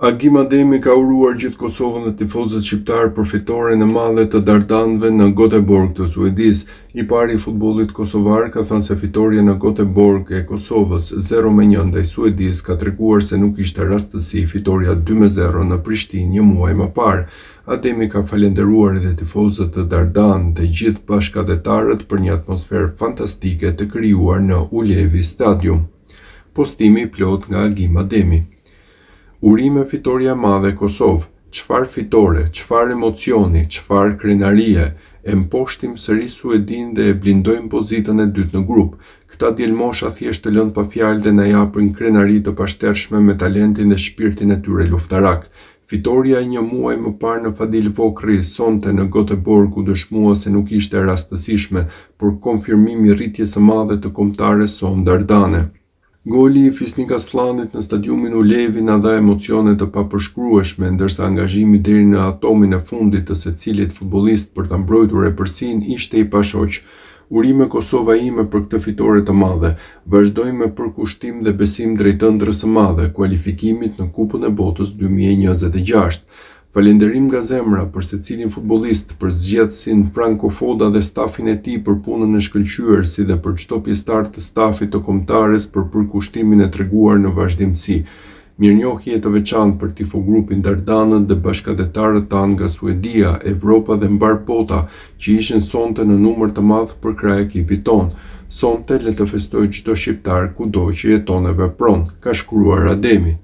Agim Ademi ka uruar gjithë Kosovën dhe tifozët shqiptar për fitoren e madhe të Dardanëve në Göteborg të Suedis. I pari i futbollit kosovar ka thënë se fitoria në Göteborg e Kosovës 0-1 ndaj Suedis ka treguar se nuk ishte rastësi fitoria 2-0 në Prishtinë një muaj më parë. Ademi ka falenderuar edhe tifozët të Dardanë dhe gjithë bashkëdhetarët për një atmosferë fantastike të krijuar në Ullevi Stadium. Postimi i plot nga Agim Ademi. Urime fitoria madhe Kosovë, çfarë fitore, çfarë emocioni, çfarë krenarie, e mposhtim sërish Suedin dhe e blindojmë pozitën e dytë në grup. Këta djelmosha thjesht të lënë pa fjalë dhe na japin krenari të pashtershme me talentin dhe shpirtin e tyre luftarak. Fitoria e një muaj më parë në Fadil Vokri sonte në Göteborg u dëshmua se nuk ishte rastësishme, por konfirmimi i rritjes së madhe të kombëtares son Dardane. Goli i Fisnik Aslanit në stadiumin Ullevi na dha emocione të papërshkrueshme, ndërsa angazhimi deri në atomin e fundit të secilit futbollist për ta mbrojtur epërsinë ishte i pashoq. Urime Kosova ime për këtë fitore të madhe. Vazhdojmë me përkushtim dhe besim drejt ëndrrës së madhe, kualifikimit në Kupën e Botës 2026. Falenderim nga zemra për secilin futbollist, për zgjedhësin Franco Foda dhe stafin e tij për punën e shkëlqyer, si dhe për çdo pjesëtar të stafit të kombëtares për përkushtimin e treguar në vazhdimsi. Mirënjohje të veçantë për tifogrupin Dardanët dhe bashkëdhetarët tanë nga Suedia, Evropa dhe mbar bota, që ishin sonte në numër të madh për krah ekipit ton. Sonte le të festojë çdo shqiptar kudo që jeton e vepron, ka shkruar Ademi.